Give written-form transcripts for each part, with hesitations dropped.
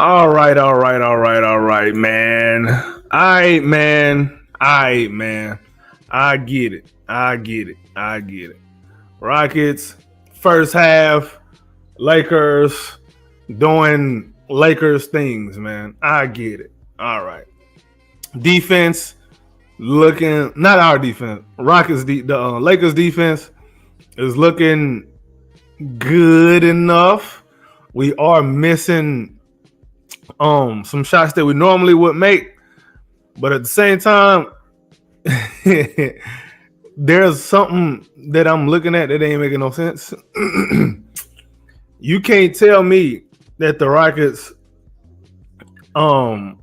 All right, man. All right, man. I get it. I get it. Rockets, first half, Lakers doing Lakers things, man. I get it. All right. Defense looking, not our defense. The Lakers defense is looking good enough. We are missing some shots that we normally would make, but at the same time, there's something that I'm looking at that ain't making no sense. You can't tell me that the Rockets um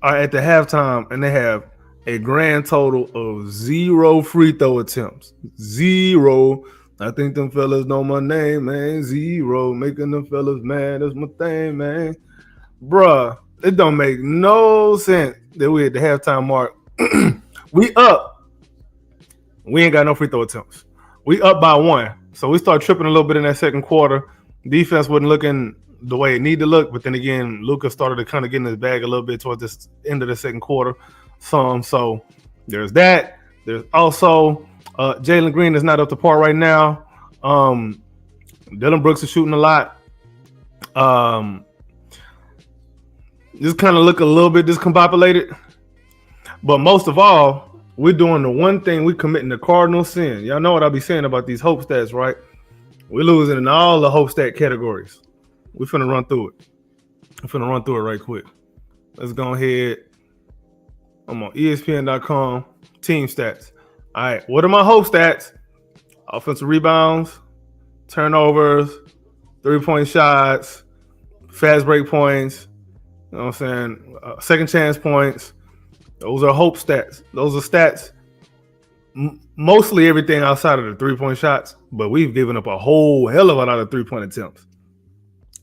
are at the halftime and they have a grand total of 0 free throw attempts. 0. I think them fellas know my name, man. 0. Making them fellas mad. That's my thing, man. Bruh, it don't make no sense that we at the halftime mark. We up. We ain't got no free throw attempts. We up by 1. So we start tripping a little bit in that second quarter. Defense wasn't looking the way it needed to look, but then again, Luka started to kind of get in his bag a little bit towards this end of the second quarter. So there's that. There's also Jalen Green is not up to par right now. Dylan Brooks is shooting a lot. Just kind of look a little bit discombobulated. But most of all, we're doing the one thing we committing the cardinal sin. Y'all know what I be saying about these hope stats, right? We're losing in all the hope stat categories. We're finna run through it. I'm finna run through it right quick. Let's go ahead. I'm on ESPN.com. Team stats. All right. What are my hope stats? Offensive rebounds, turnovers, 3-point shots, fast break points. You know what I'm saying? Second chance points. Those are hope stats. Those are stats. Mostly everything outside of the 3-point shots, but we've given up a whole hell of a lot of 3-point attempts.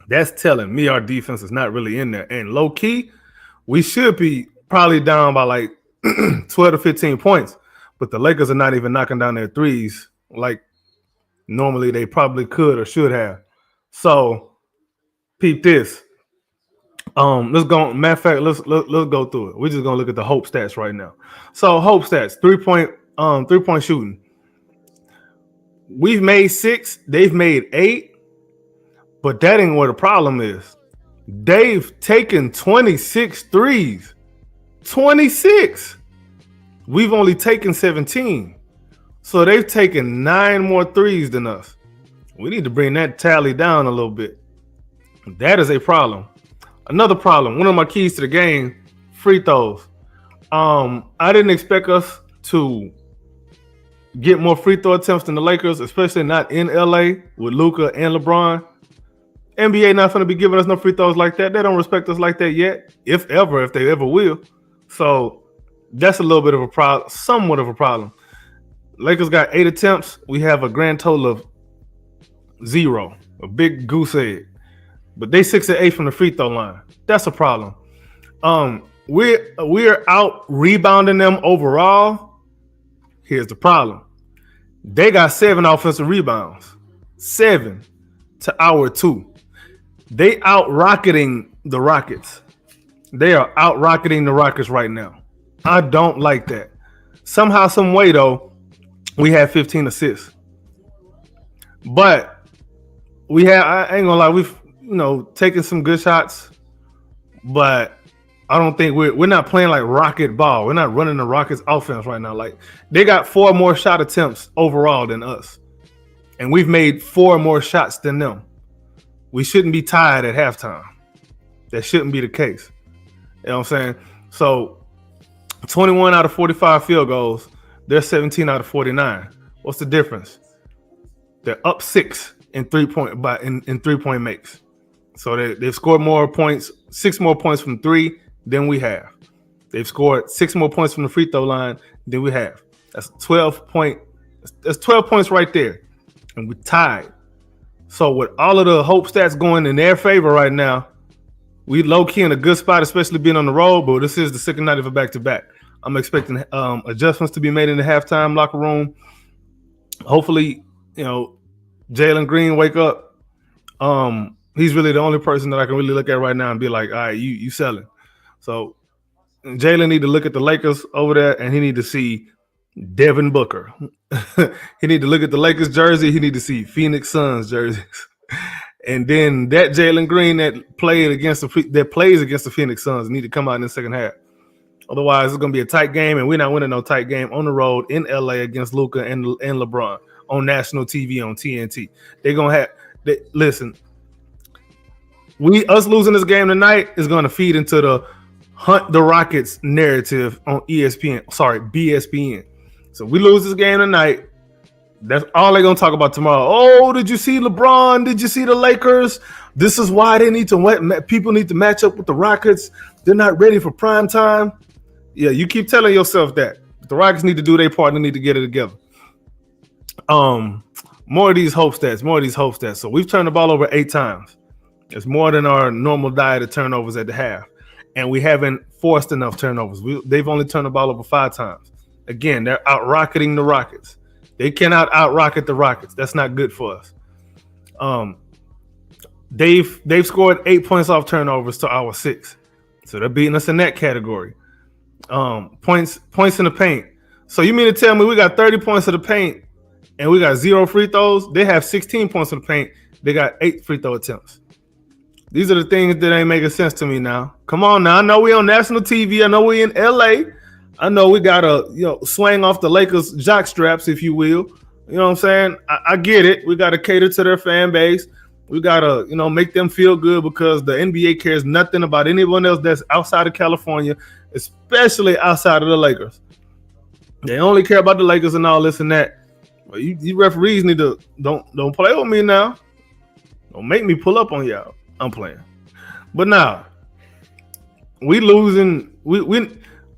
That's telling me our defense is not really in there. And low key, we should be probably down by like 12 to 15 points, but the Lakers are not even knocking down their threes like normally they probably could or should have. So peep this. Let's go. Matter of fact, let's go through it. We're just gonna look at the hope stats right now. So hope stats, 3-point shooting. We've made 6, they've made 8, but that ain't where the problem is. They've taken 26 threes. 26. We've only taken 17. So they've taken 9 more threes than us. We need to bring that tally down a little bit. That is a problem. Another problem, one of my keys to the game, free throws. I didn't expect us to get more free throw attempts than the Lakers, especially not in LA with Luka and LeBron. NBA not going to be giving us no free throws like that. They don't respect us like that yet, if they ever will. So that's a little bit of a problem, somewhat of a problem. Lakers got 8 attempts. We have a grand total of 0, a big goose egg. But they 6 and 8 from the free throw line. That's a problem. We're out rebounding them overall. Here's the problem. They got 7 offensive rebounds. 7 to our 2. They out-rocketing the Rockets. They are out-rocketing the Rockets right now. I don't like that. Somehow, some way, though, we had 15 assists. But I ain't gonna lie, we've taken some good shots, but I don't think we're not playing like Rocket ball. We're not running the Rockets offense right now. Like they got 4 more shot attempts overall than us, and we've made 4 more shots than them. We shouldn't be tied at halftime. That shouldn't be the case. You know what I'm saying? So 21 out of 45 field goals. They're 17 out of 49. What's the difference? They're up 6 in 3-point makes. So they've scored more points, 6 more points from 3 than we have. They've scored 6 more points from the free throw line than we have. That's 12 points right there. And we're tied. So with all of the hope stats going in their favor right now, we low-key in a good spot, especially being on the road, but this is the second night of a back-to-back. I'm expecting adjustments to be made in the halftime locker room. Hopefully, Jalen Green wake up. He's really the only person that I can really look at right now and be like, all right, you selling. So Jalen need to look at the Lakers over there, and he need to see Devin Booker. He need to look at the Lakers jersey. He need to see Phoenix Suns jerseys. And then that Jalen Green that plays against the Phoenix Suns need to come out in the second half. Otherwise, it's gonna be a tight game, and we're not winning no tight game on the road in LA against Luka and LeBron on national TV on TNT. They're gonna have listen. Us losing this game tonight is gonna feed into the Hunt the Rockets narrative on BSPN. So we lose this game tonight. That's all they're gonna talk about tomorrow. Oh, did you see LeBron? Did you see the Lakers? This is why they need to. People need to match up with the Rockets. They're not ready for prime time. Yeah, you keep telling yourself that. But the Rockets need to do their part. They need to get it together. More of these hope stats. So we've turned the ball over 8 times. It's more than our normal diet of turnovers at the half, and we haven't forced enough turnovers. They've only turned the ball over 5 times. Again, they're out-rocketing the Rockets. They cannot out-rocket the Rockets. That's not good for us. They've scored 8 points off turnovers to our 6. So they're beating us in that category. Points in the paint. So you mean to tell me we got 30 points in the paint and we got 0 free throws? They have 16 points in the paint. They got 8 free throw attempts. These are the things that ain't making sense to me now. Come on now. I know we on national TV. I know we in LA. I know we gotta swing off the Lakers jock straps, if you will. You know what I'm saying? I get it. We gotta cater to their fan base. We gotta make them feel good because the NBA cares nothing about anyone else that's outside of California, especially outside of the Lakers. They only care about the Lakers and all this and that. Well, you referees need to don't play with me now. Don't make me pull up on y'all. I'm playing. But now we losing.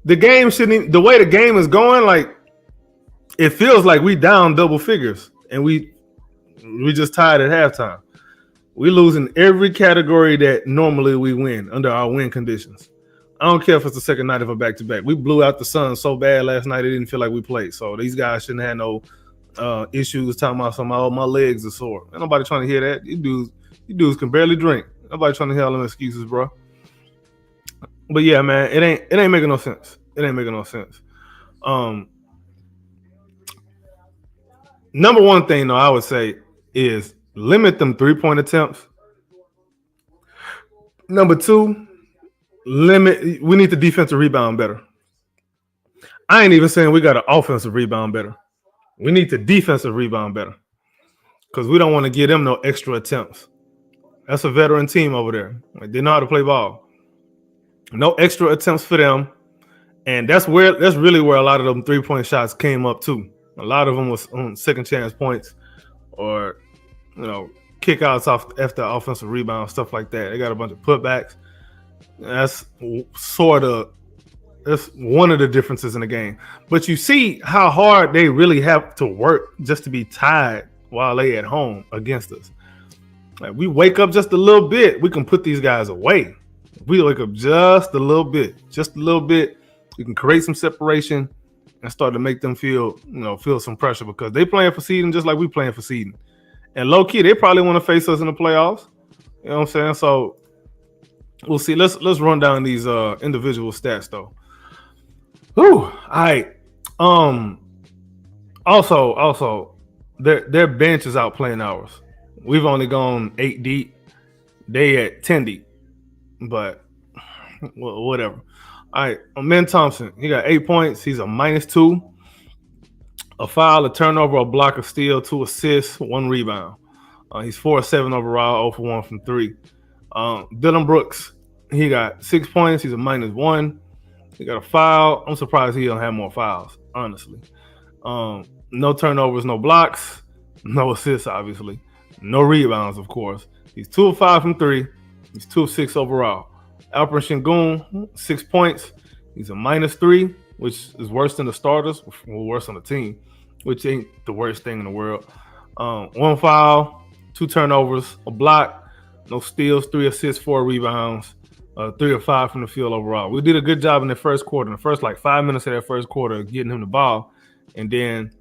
The game shouldn't. The way the game is going, like it feels like we down double figures, and we just tied at halftime. We losing every category that normally we win under our win conditions. I don't care if it's the second night of a back-to-back. We blew out the Suns so bad last night it didn't feel like we played. So these guys shouldn't have no issues talking about my legs are sore. Ain't nobody trying to hear that. You dudes can barely drink. Nobody trying to hear all them excuses, bro. But yeah, man, it ain't making no sense. It ain't making no sense. Number one thing though, I would say is limit them 3-point attempts. Number 2, we need the defensive rebound better. I ain't even saying we got an offensive rebound better. We need the defensive rebound better because we don't want to give them no extra attempts. That's a veteran team over there. Like, they know how to play ball. No extra attempts for them. And that's really where a lot of them 3-point shots came up too. A lot of them was on second chance points or kickouts off after offensive rebound, stuff like that. They got a bunch of putbacks. That's one of the differences in the game. But you see how hard they really have to work just to be tied while they at home against us. Like, we wake up just a little bit, we can put these guys away. If we wake up just a little bit, we can create some separation and start to make them feel some pressure because they playing for seeding just like we playing for seeding. And low key, they probably want to face us in the playoffs. You know what I'm saying? So we'll see. Let's run down these individual stats though. Whew. All right. Also, their bench is out playing ours. We've only gone 8 deep. They at 10 deep. But whatever. All right. Ben Thompson, he got 8 points. He's a -2. A foul, a turnover, a block, a steal, 2 assists, 1 rebound. He's 4-7 overall, 0 for 1 from 3. Dylan Brooks, he got 6 points. He's a -1. He got a foul. I'm surprised he don't have more fouls, honestly. No turnovers, no blocks, no assists, obviously. No rebounds, of course. He's 2 of 5 from 3. He's 2 of 6 overall. Alperen Sengun, 6 points. He's a -3, which is worse than the starters, worse on the team, which ain't the worst thing in the world. 1 foul, 2 turnovers, a block, no steals, 3 assists, 4 rebounds, 3 of 5 from the field overall. We did a good job in the first quarter. In the first 5 minutes of that first quarter, getting him the ball, and then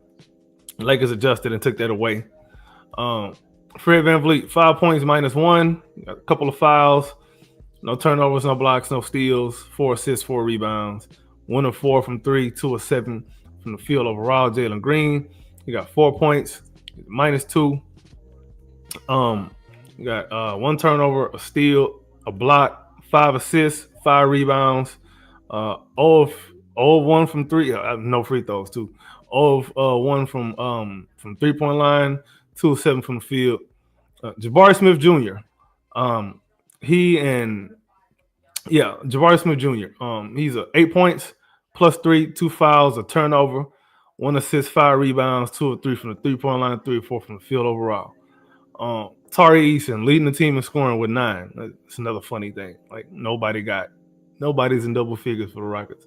the Lakers adjusted and took that away. Fred VanVleet, 5 points, -1. Got a couple of fouls. No turnovers, no blocks, no steals. 4 assists, 4 rebounds. 1 of 4 from 3, 2 of 7 from the field overall. Jalen Green, he got 4 points, -2. You got 1 turnover, a steal, a block, 5 assists, 5 rebounds. 0 of 1 from 3. No free throws too. 0 of 1 from 3-point line. 2 of 7 from the field. Jabari Smith Jr. Jabari Smith Jr. He's 8 points, +3, 2 fouls, a turnover, 1 assist, 5 rebounds, 2 of 3 from the 3-point line, 3 or 4 from the field overall. Tari Eason leading the team in scoring with 9. That's another funny thing. Like nobody's in double figures for the Rockets.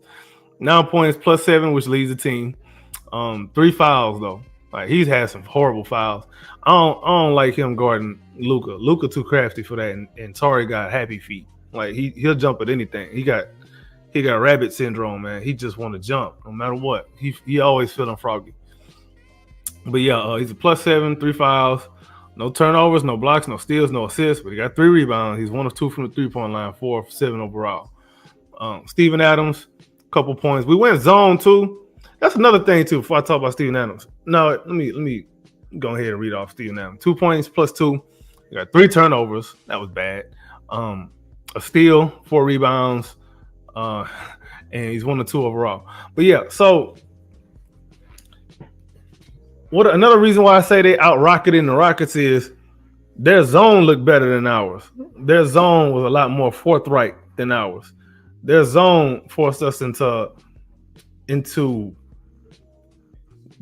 9 points, +7, which leads the team. 3 fouls though. Like he's had some horrible fouls. I don't like him guarding Luka. Luka too crafty for that, and Tari got happy feet. Like he'll jump at anything. He got rabbit syndrome, man. He just want to jump no matter what. He always feeling froggy. But yeah, he's a +7, 3 fouls, no turnovers, no blocks, no steals, no assists. But he got 3 rebounds. He's 1 of 2 from the 3-point line, 4 of 7 overall. Steven Adams, couple points. We went zone too. That's another thing too. Before I talk about Steven Adams, no, let me go ahead and read off Steven Adams. 2 points, +2. He got 3 turnovers. That was bad. A steal, 4 rebounds, and he's 1 of 2 overall. But yeah, so another reason why I say they out-rocketing the Rockets is their zone looked better than ours. Their zone was a lot more forthright than ours. Their zone forced us into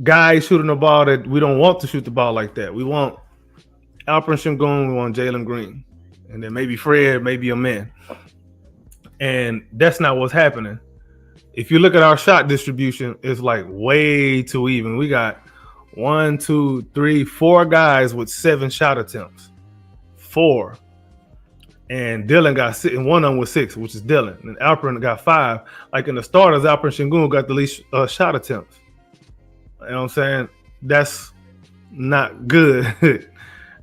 guys shooting the ball that we don't want to shoot the ball like that. We want Alperen Sengun, we want Jalen Green, and then maybe Fred, maybe a man. And that's not what's happening. If you look at our shot distribution, it's like way too even. We got 1, 2, 3, 4 guys with 7 shot attempts. 4. And Dylan got and one of them with 6, which is Dylan. And Alperen got 5. Like in the starters, Alperen Sengun got the least shot attempts. You know what I'm saying? That's not good. You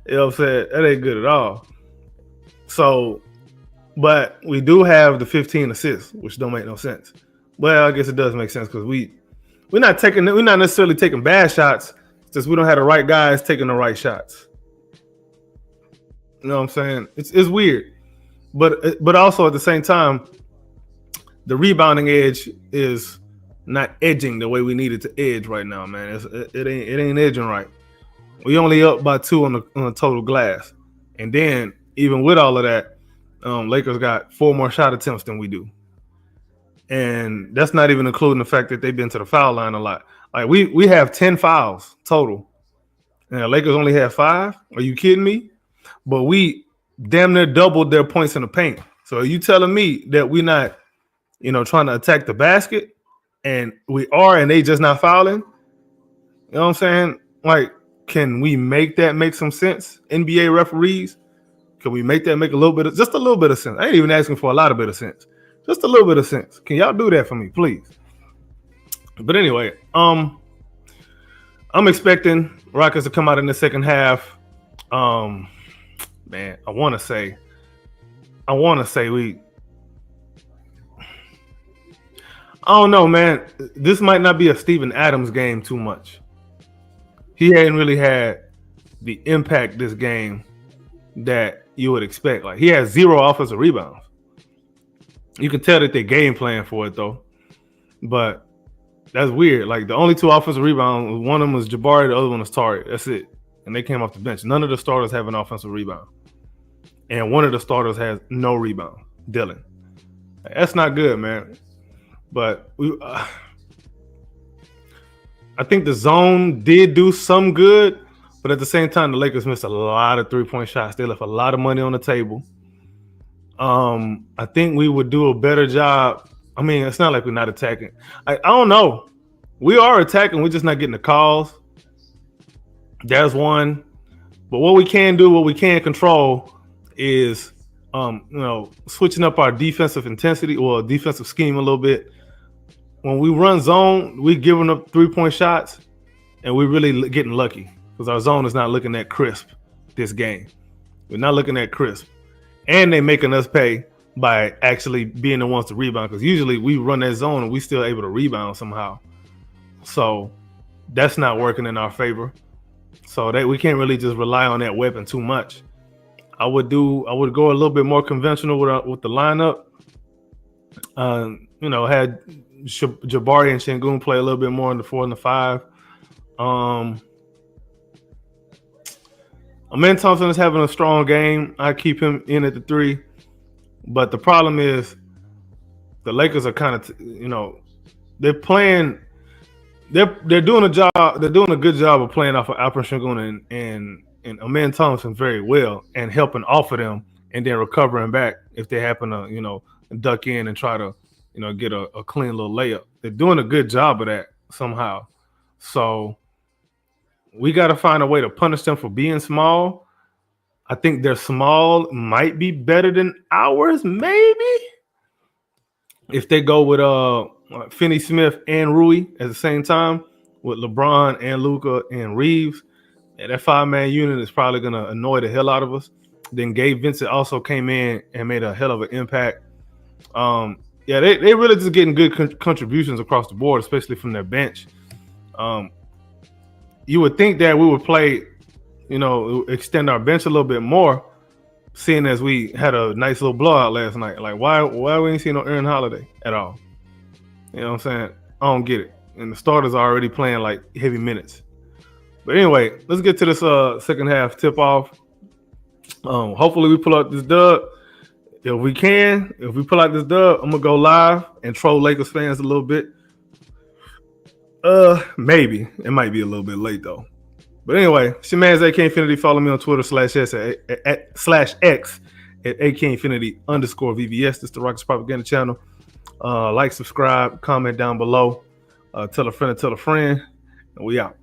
know what I'm saying? That ain't good at all. So, but we do have the 15 assists, which don't make no sense. Well, I guess it does make sense because we're not necessarily taking bad shots, just we don't have the right guys taking the right shots. You know what I'm saying? It's weird. But also at the same time, the rebounding edge is not edging the way we need it to edge right now, man. It ain't edging right. We only up by 2 on the total glass, and then even with all of that, Lakers got 4 more shot attempts than we do, and that's not even including the fact that they've been to the foul line a lot. Like we have 10 fouls total, and the Lakers only have 5. Are you kidding me? But we damn near doubled their points in the paint. So are you telling me that we're not, trying to attack the basket? And we are, and they just not fouling. You know what I'm saying? Like, can we make that make some sense? NBA referees, can we make that make just a little bit of sense? I ain't even asking for a lot of bit of sense. Just a little bit of sense. Can y'all do that for me, please? But anyway, I'm expecting Rockets to come out in the second half. Man, I want to say I don't know, man. This might not be a Steven Adams game too much. He hadn't really had the impact this game that you would expect. Like, he has 0 offensive rebounds. You can tell that they game plan for it, though. But that's weird. Like, the only 2 offensive rebounds, one of them was Jabari, the other one was Tari. That's it. And they came off the bench. None of the starters have an offensive rebound. And one of the starters has no rebound, Dylan. That's not good, man. But I think the zone did do some good, but at the same time, the Lakers missed a lot of 3-point shots. They left a lot of money on the table. I think we would do a better job. I mean, it's not like we're not attacking. I don't know. We are attacking. We're just not getting the calls. There's one. But what we can control is, switching up our defensive intensity or defensive scheme a little bit. When we run zone, we're giving up 3-point shots, and we're really getting lucky because our zone is not looking that crisp. this game. We're not looking at crisp. And they making us pay by actually being the ones to rebound, because usually we run that zone and we still able to rebound somehow. So that's not working in our favor. So that we can't really just rely on that weapon too much. I would go a little bit more conventional with the lineup. Had Jabari and Sengun play a little bit more in the 4 and the 5. Amen Thompson is having a strong game. I keep him in at the 3. But the problem is the Lakers are kind of, they're playing. They're doing a job. They're doing a good job of playing off of Alperen Sengun and Amen Thompson very well, and helping off of them, and then recovering back if they happen to duck in and try to get a clean little layup. They're doing a good job of that somehow. So we got to find a way to punish them for being small. I think their small might be better than ours, maybe. If they go with Finney-Smith and Rui at the same time, with LeBron and Luka and Reeves, that 5-man unit is probably going to annoy the hell out of us. Then Gabe Vincent also came in and made a hell of an impact. They really just getting good contributions across the board, especially from their bench. You would think that we would play, extend our bench a little bit more, seeing as we had a nice little blowout last night. Like, why we ain't seen no Aaron Holiday at all? You know what I'm saying? I don't get it. And the starters are already playing like heavy minutes. But anyway, let's get to this second half tip-off. Hopefully we pull out this dub. If we pull out this dub, I'm going to go live and troll Lakers fans a little bit. Maybe. It might be a little bit late, though. But anyway, it's your man's AK Infinity. Follow me on Twitter /X at AK Infinity_VVS. This is the Rockets Propaganda Channel. Like, subscribe, comment down below. Tell a friend to tell a friend. And we out.